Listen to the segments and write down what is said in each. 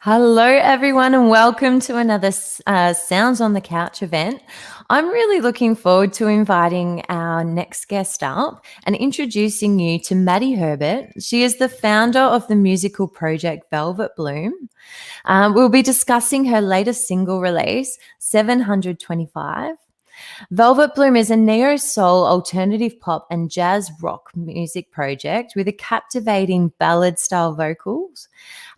Hello, everyone, and welcome to another Sounds on the Couch event. I'm really looking forward to inviting our next guest up and introducing you to Maddy Herbert. She is the founder of the musical project Velvet Bloom. We'll be discussing her latest single release, 725. Velvet Bloom is a neo soul, alternative pop, and jazz rock music project with a captivating ballad style vocals.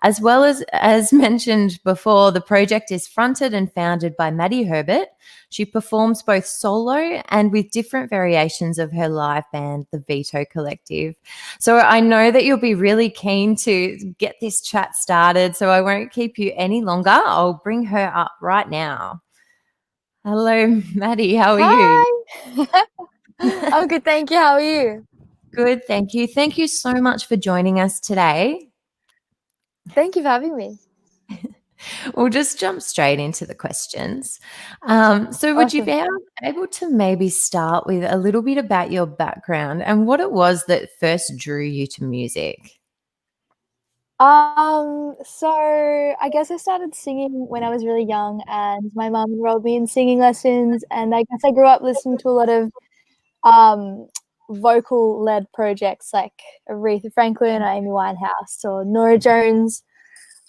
As mentioned before, the project is fronted and founded by Maddy Herbert. She performs both solo and with different variations of her live band, the Vito Collective. So I know that you'll be really keen to get this chat started, so I won't keep you any longer. I'll bring her up right now. Hello, Maddy. How are you? Hi. I'm good, thank you. How are you? Good, thank you. Thank you so much for joining us today. Thank you for having me. We'll just jump straight into the questions. So, would you Awesome. be able to maybe start with a little bit about your background and what it was that first drew you to music? So I guess I started singing when I was really young, and my mum enrolled me in singing lessons, and I guess I grew up listening to a lot of um vocal-led projects like Aretha Franklin or Amy Winehouse or Nora Jones.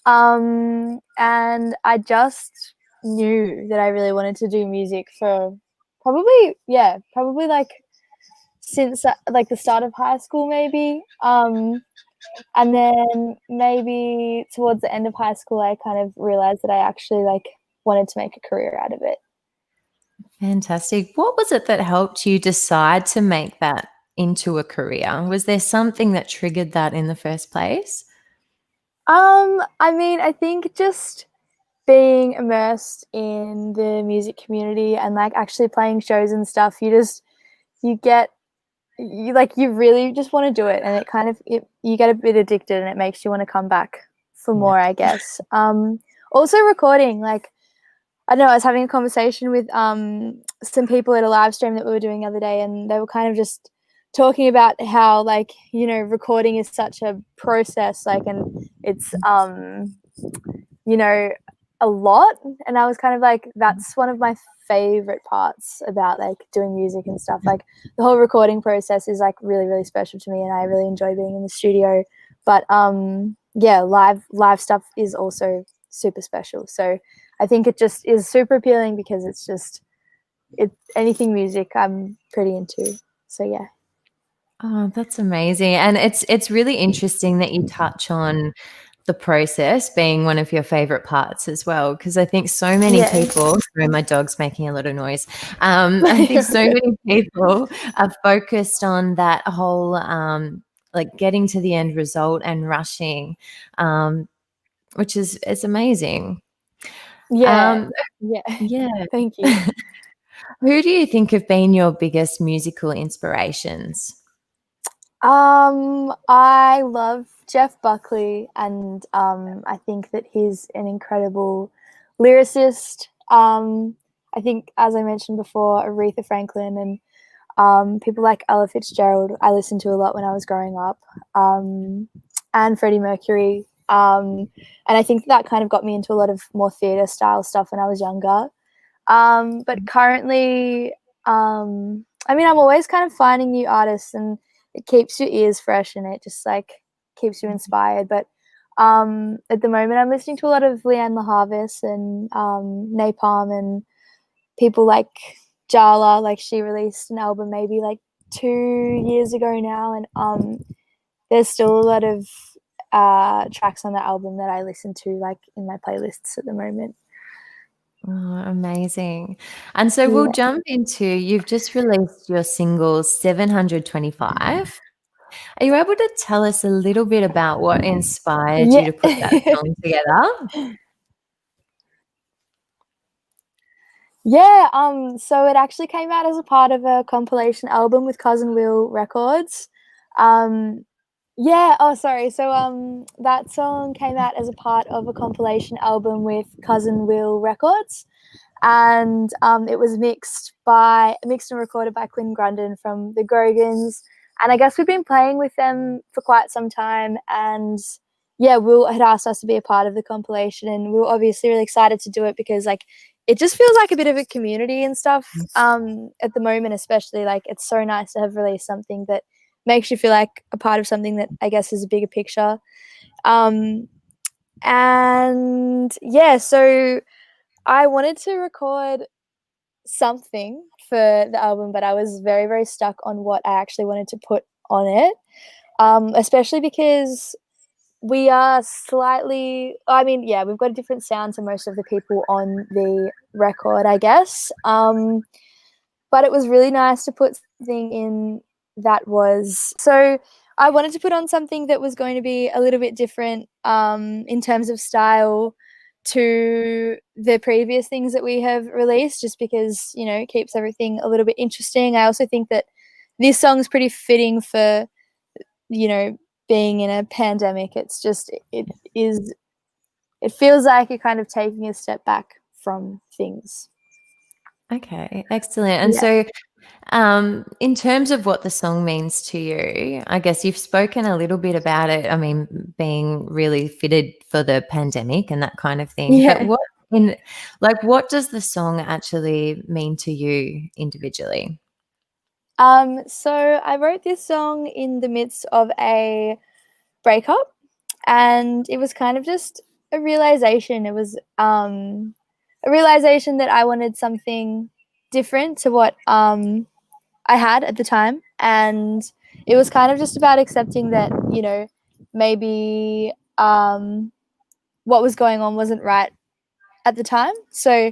And I just knew that I really wanted to do music for probably like since like the start of high school maybe. And then maybe towards the end of high school I kind of realized that I actually like wanted to make a career out of it. Fantastic. What was it that helped you decide to make that into a career? Was there something that triggered that in the first place? I mean, I think just being immersed in the music community and like actually playing shows and stuff, you get you really just want to do it, and it kind of you get a bit addicted and it makes you want to come back for Yeah. more, I guess. Also recording, like I don't know, I was having a conversation with some people at a live stream that we were doing the other day, and they were kind of just talking about how like, you know, recording is such a process, like, and it's you know, a lot. And I was kind of like, that's one of my favorite parts about like doing music and stuff. Like the whole recording process is like really, really special to me, and I really enjoy being in the studio. But yeah, live stuff is also super special. So I think it just is super appealing because it's just anything music I'm pretty into. So yeah. Oh, that's amazing. And it's really interesting that you touch on the process being one of your favorite parts as well, because I think so many Yeah. people, sorry, my dog's making a lot of noise. I think so many people are focused on that whole like getting to the end result and rushing, um, which is amazing. Yeah. Um, Yeah. yeah. Thank you. Who do you think have been your biggest musical inspirations? I love Jeff Buckley, and I think that he's an incredible lyricist. I think, as I mentioned before, Aretha Franklin and people like Ella Fitzgerald, I listened to a lot when I was growing up, and Freddie Mercury. And I think that kind of got me into a lot of more theatre style stuff when I was younger. But currently, I mean, I'm always kind of finding new artists, and it keeps your ears fresh, and it just like keeps you inspired. But at the moment, I'm listening to a lot of Leanne LaHarvis and Napalm and people like Jala. Like she released an album maybe like 2 years ago now, and there's still a lot of tracks on that album that I listen to like in my playlists at the moment. Oh, amazing. And so we'll Yeah. jump into you've just released your single 725. Are you able to tell us a little bit about what inspired you Yeah. to put that song together? Yeah, so it actually came out as a part of a compilation album with Cousin Will Records. Um, yeah, oh sorry. So that song came out as a part of a compilation album with Cousin Will Records, and it was mixed and recorded by Quinn Grundon from the Grogans. And I guess we've been playing with them for quite some time, and yeah, Will had asked us to be a part of the compilation, and we were obviously really excited to do it because like it just feels like a bit of a community and stuff at the moment, especially. Like it's so nice to have released something that makes you feel like a part of something that I guess is a bigger picture. And yeah, so I wanted to record something for the album, but I was very, very stuck on what I actually wanted to put on it, especially because we are slightly, I mean, yeah, we've got a different sound to most of the people on the record, I guess. But it was really nice to put something in that was, so I wanted to put on something that was going to be a little bit different in terms of style to the previous things that we have released, just because, you know, it keeps everything a little bit interesting. I also think that this song's pretty fitting for, you know, being in a pandemic. It's just, it is, it feels like you're kind of taking a step back from things. Okay, excellent. And Yeah. so, in terms of what the song means to you, I guess you've spoken a little bit about it. I mean, being really fitted for the pandemic and that kind of thing. But Yeah. what does the song actually mean to you individually? So I wrote this song in the midst of a breakup, and it was kind of just a realization. It was a realization that I wanted something different to what I had at the time, and it was kind of just about accepting that, you know, maybe what was going on wasn't right at the time. So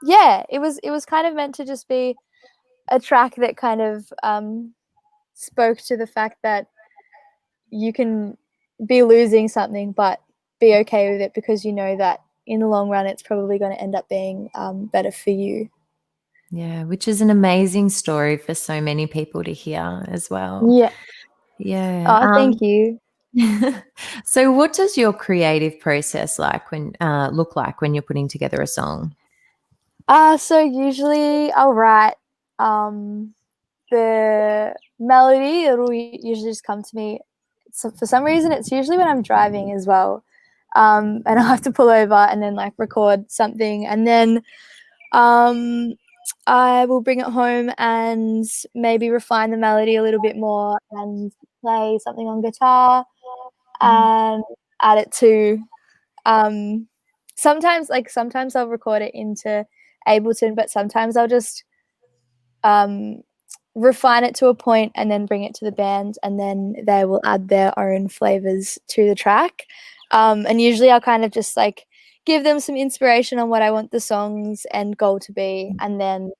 yeah, it was kind of meant to just be a track that kind of spoke to the fact that you can be losing something, but be okay with it because you know that in the long run, it's probably going to end up being better for you. Yeah, which is an amazing story for so many people to hear as well. Yeah. Yeah. Oh, thank you. So, what does your creative process look like when you're putting together a song? So usually I'll write um, the melody. It'll usually just come to me. So for some reason, it's usually when I'm driving as well. And I'll have to pull over and then like record something, and then um, I will bring it home and maybe refine the melody a little bit more and play something on guitar Mhm. and add it to um, sometimes I'll record it into Ableton, but sometimes I'll just um, refine it to a point and then bring it to the band, and then they will add their own flavors to the track. And usually I'll kind of just like give them some inspiration on what I want the song's end goal to be, and then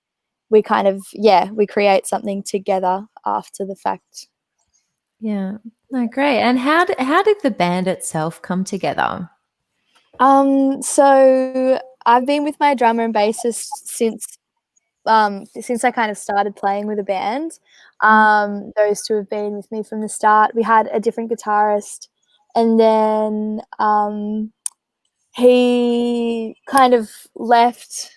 we kind of, yeah, we create something together after the fact. Yeah. No, great. And how did the band itself come together? So I've been with my drummer and bassist since I kind of started playing with a band. Those two have been with me from the start. We had a different guitarist, and then he kind of left,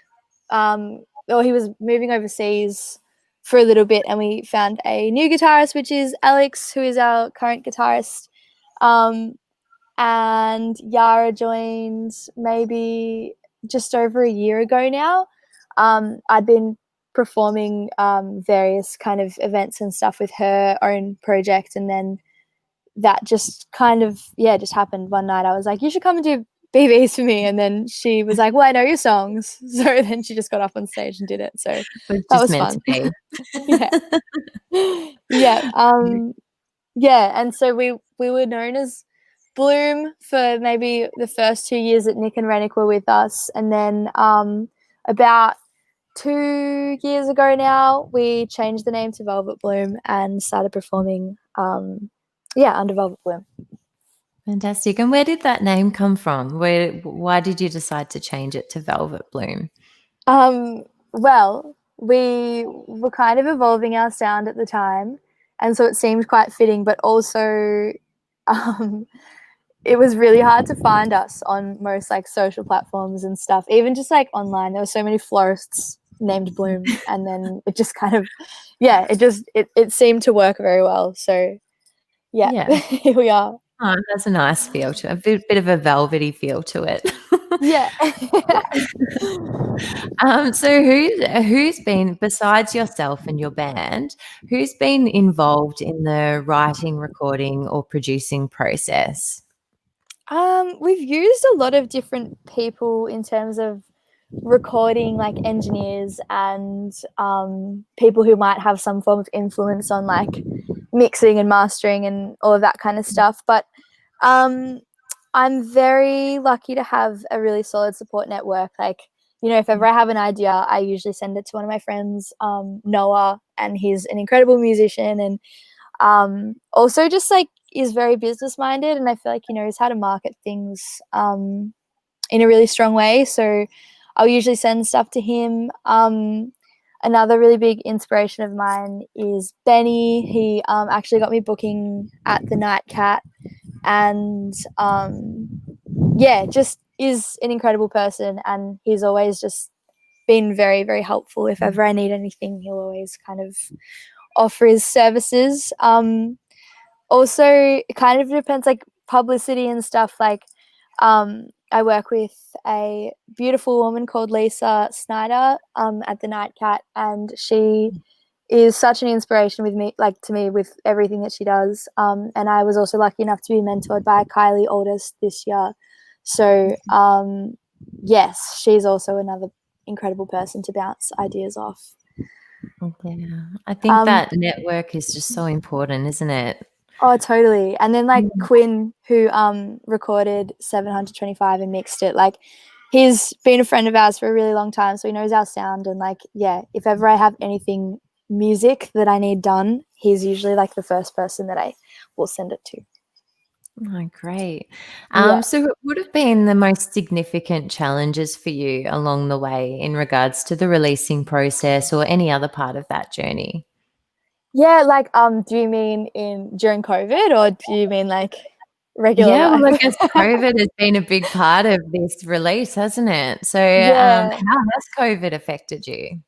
or he was moving overseas for a little bit, and we found a new guitarist, which is Alex, who is our current guitarist. Um, and Yara joined maybe just over a year ago now. I'd been performing various kind of events and stuff with her own project, and then that just kind of, yeah, just happened one night. I was like, you should come and do BBs for me, and then she was like, well, I know your songs. So then she just got up on stage and did it, so It was that just was meant to fun. be. Yeah. Yeah. Yeah, and so we were known as Bloom for maybe the first 2 years that Nick and Rennick were with us, and then about 2 years ago now, we changed the name to Velvet Bloom and started performing, yeah, under Velvet Bloom. Fantastic. And where did that name come from? Why did you decide to change it to Velvet Bloom? Well, we were kind of evolving our sound at the time, and so it seemed quite fitting, but also um, it was really hard to find us on most like social platforms and stuff, even just like online. There were so many florists named Bloom, and then it just kind of, yeah, it seemed to work very well. So yeah, Yeah. here we are. Oh, it has a nice feel to it, a bit of a velvety feel to it. Yeah. So who's been, besides yourself and your band, who's been involved in the writing, recording, or producing process? We've used a lot of different people in terms of recording, like engineers and people who might have some form of influence on like mixing and mastering and all of that kind of stuff. But um, I'm very lucky to have a really solid support network. Like, you know, if ever I have an idea, I usually send it to one of my friends, Noah, and he's an incredible musician and also just like is very business minded, and I feel like he knows how to market things in a really strong way. So I'll usually send stuff to him. Another really big inspiration of mine is Benny. He actually got me booking at the Night Cat, and yeah, just is an incredible person, and he's always just been very, very helpful. If ever I need anything, he'll always kind of offer his services. Also, it kind of depends, like publicity and stuff. Like, I work with a beautiful woman called Lisa Snyder at the Night Cat, and she is such an inspiration with me, like to me, with everything that she does. And I was also lucky enough to be mentored by Kylie Aldous this year. So, yes, she's also another incredible person to bounce ideas off. Yeah, I think that network is just so important, isn't it? Oh, totally. And then like Quinn, who recorded 725 and mixed it, like he's been a friend of ours for a really long time, so he knows our sound. And like, yeah, if ever I have anything music that I need done, he's usually like the first person that I will send it to. Oh, great. Yeah. So what would have been the most significant challenges for you along the way in regards to the releasing process or any other part of that journey? Yeah, like do you mean in during COVID, or do you mean like regular Yeah, well, life? I guess COVID has been a big part of this release, hasn't it? So, Yeah. how has COVID affected you?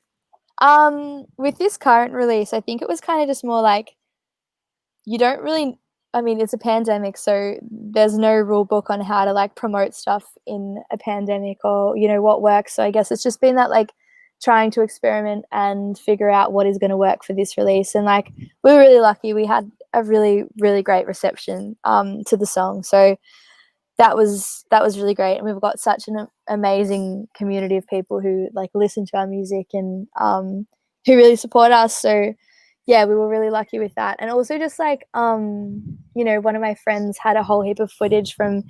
With this current release, I think it was kind of just more like you don't really, I mean, it's a pandemic, so there's no rule book on how to like promote stuff in a pandemic, or you know what works. So I guess it's just been that like trying to experiment and figure out what is going to work for this release. And like we were really lucky, we had a really, really great reception to the song, so that was really great. And we've got such an amazing community of people who like listen to our music and who really support us. So yeah, we were really lucky with that. And also just like you know, one of my friends had a whole heap of footage from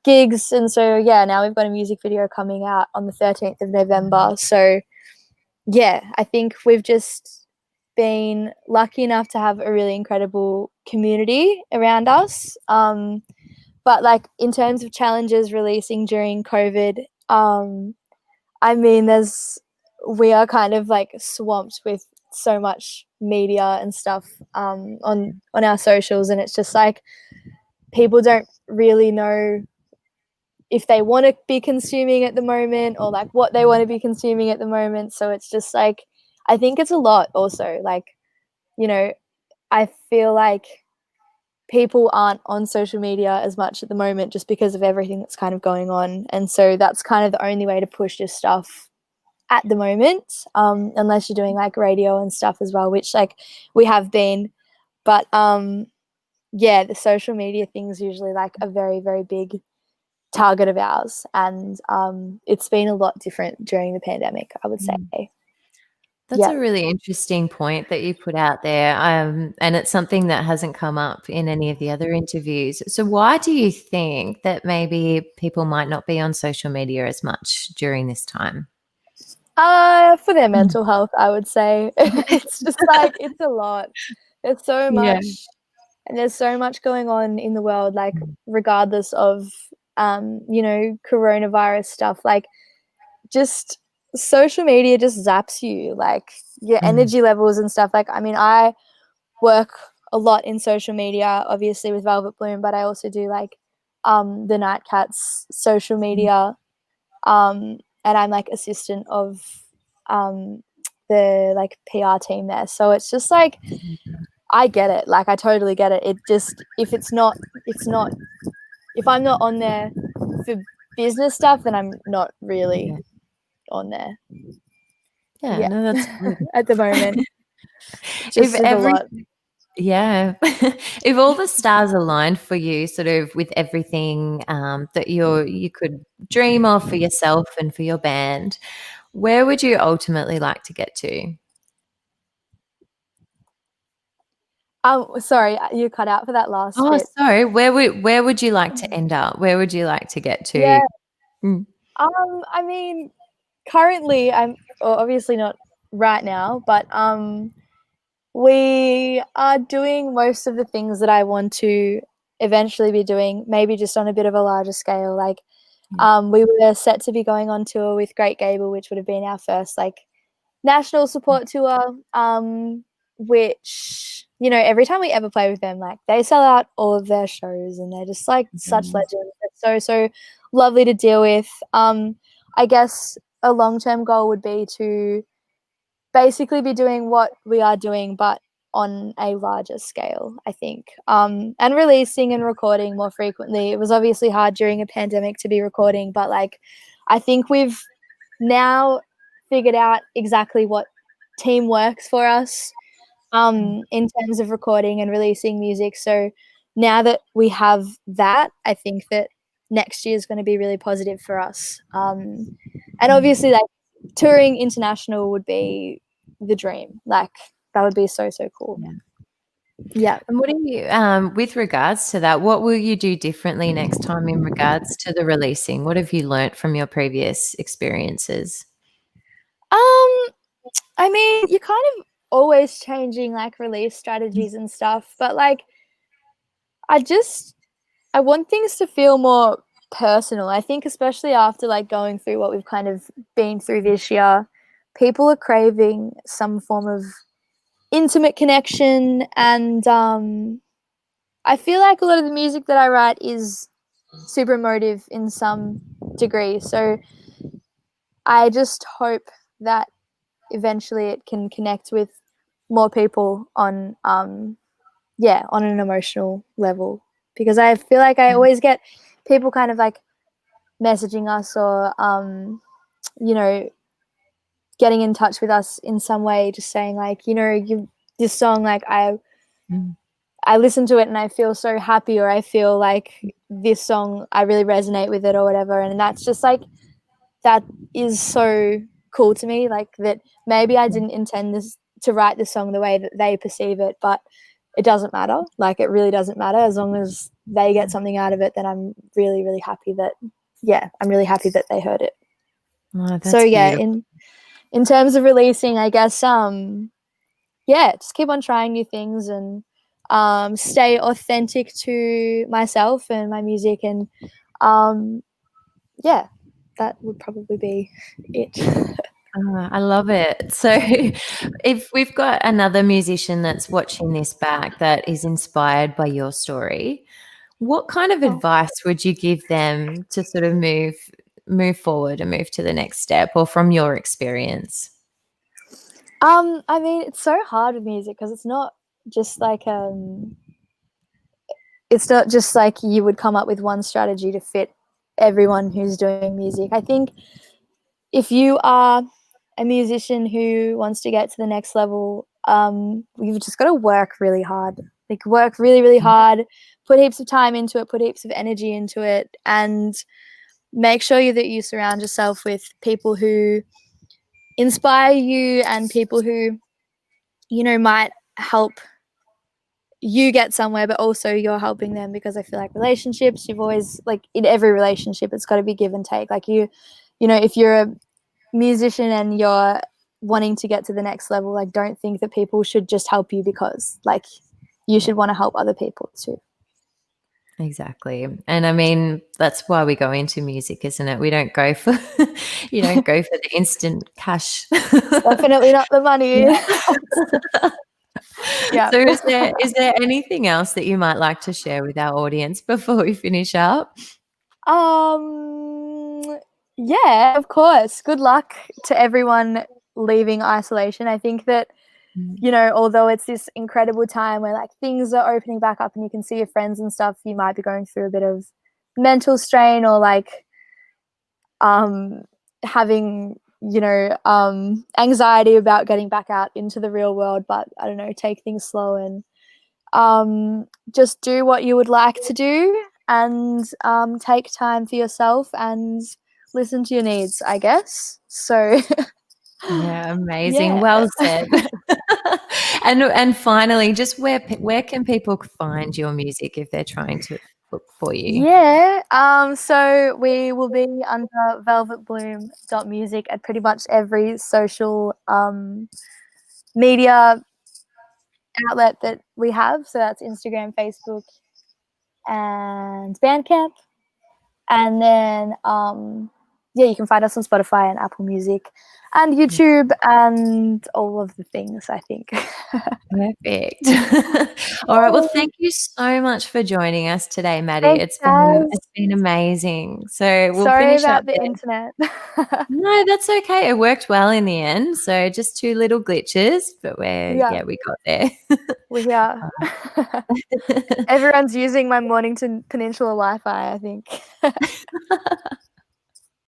gigs, and so yeah, now we've got a music video coming out on the 13th of November. So yeah, I think we've just been lucky enough to have a really incredible community around us. But like in terms of challenges releasing during COVID, I mean, we are kind of like swamped with so much media and stuff on our socials, and it's just like people don't really know if they want to be consuming at the moment, or like what they want to be consuming at the moment. So it's just like I think it's a lot. Also, like, you know, I feel like people aren't on social media as much at the moment just because of everything that's kind of going on, and so that's kind of the only way to push your stuff at the moment, unless you're doing like radio and stuff as well, which like we have been. But yeah, the social media thing is usually like a very, very big target of ours, and it's been a lot different during the pandemic, I would say. That's Yeah. a really interesting point that you put out there. And it's something that hasn't come up in any of the other interviews. So, why do you think that maybe people might not be on social media as much during this time? For their mental health, I would say. It's just like it's a lot. There's so Yeah. much, and there's so much going on in the world, like regardless of you know, coronavirus stuff, like just social media just zaps you, like your Mm, energy levels and stuff. Like, I mean, I work a lot in social media, obviously with Velvet Bloom, but I also do like the Nightcats social media, and I'm like assistant of um the like PR team there. So it's just like I get it. Like, I totally get it. It just, if I'm not on there for business stuff, then I'm not really on there. Yeah, no, that's good. At the moment. If Just with a lot. Yeah. If all the stars aligned for you, sort of with everything that you could dream of for yourself and for your band, where would you ultimately like to get to? Sorry, you cut out for that last Oh, bit. sorry. Where would you like to end up? Where would you like to get to? Yeah. Mm. I mean, currently I'm obviously not right now, but we are doing most of the things that I want to eventually be doing, maybe just on a bit of a larger scale. Like, we were set to be going on tour with Great Gable, which would have been our first like national support tour. Which, you know, every time we ever play with them, like, they sell out all of their shows, and they're just like such legends. It's so lovely to deal with. I guess a long-term goal would be to basically be doing what we are doing, but on a larger scale, I think. And releasing and recording more frequently. It was obviously hard during a pandemic to be recording, but like, I think we've now figured out exactly what team works for us in terms of recording and releasing music. So now that we have that, I think that next year is going to be really positive for us. And obviously, like, touring international would be the dream. Like, that would be so cool. Yeah. And what do you, with regards to that, what will you do differently next time in regards to the releasing? What have you learnt from your previous experiences? I mean, you're kind of always changing like release strategies and stuff, but like, I want things to feel more personal. I think especially after like going through what we've kind of been through this year, people are craving some form of intimate connection, and I feel like a lot of the music that I write is super emotive in some degree. So I just hope that eventually it can connect with more people on on an emotional level, because I feel like I always get people kind of like messaging us or you know, getting in touch with us in some way, just saying like, you know, this song, like, I listen to it and I feel so happy, or I feel like this song, I really resonate with it or whatever. And that's just like, that is so cool to me. Like, that maybe I didn't intend this to write the song the way that they perceive it, but it doesn't matter. Like, it really doesn't matter. As long as they get something out of it, then I'm really, really happy that, I'm really happy that they heard it. Oh, So that's yeah, beautiful. in terms of releasing, I guess, just keep on trying new things and stay authentic to myself and my music, and that would probably be it. I love it. So, if we've got another musician that's watching this back that is inspired by your story, what kind of Oh. advice would you give them to sort of move forward and move to the next step, or from your experience? I mean, it's so hard with music because it's not just like you would come up with one strategy to fit everyone who's doing music. I think if you are a musician who wants to get to the next level, you've just got to work really hard. Like, work really, really hard, put heaps of time into it, put heaps of energy into it, and make sure that you surround yourself with people who inspire you and people who, you know, might help you get somewhere, but also you're helping them, because I feel like relationships, you've always, like, in every relationship, it's got to be give and take. Like, you know, if you're a musician and you're wanting to get to the next level, like, don't think that people should just help you, because like, you should want to help other people too. Exactly. And I mean, that's why we go into music, isn't it? We don't go for you don't go for the instant cash. Definitely not the money. Yeah. So is there anything else that you might like to share with our audience before we finish up? Yeah, of course. Good luck to everyone leaving isolation. I think that you know, although it's this incredible time where like things are opening back up and you can see your friends and stuff, you might be going through a bit of mental strain or like having, you know, anxiety about getting back out into the real world. But I don't know, take things slow and just do what you would like to do, and take time for yourself and listen to your needs, I guess. So Yeah, amazing. yeah. Well said. And finally, just where can people find your music if they're trying to look for you? Yeah. So we will be under velvetbloom.music at pretty much every social media outlet that we have. So that's Instagram, Facebook, and Bandcamp. And then yeah, you can find us on Spotify and Apple Music and YouTube and all of the things, I think. Perfect. All right. Well, thank you so much for joining us today, Maddy. Thanks, guys. It's been amazing. So we'll Sorry finish up about the there. internet. No, that's okay. It worked well in the end. So just two little glitches, but Yeah, we got there. we're here. Everyone's using my Mornington Peninsula Wi-Fi, I think.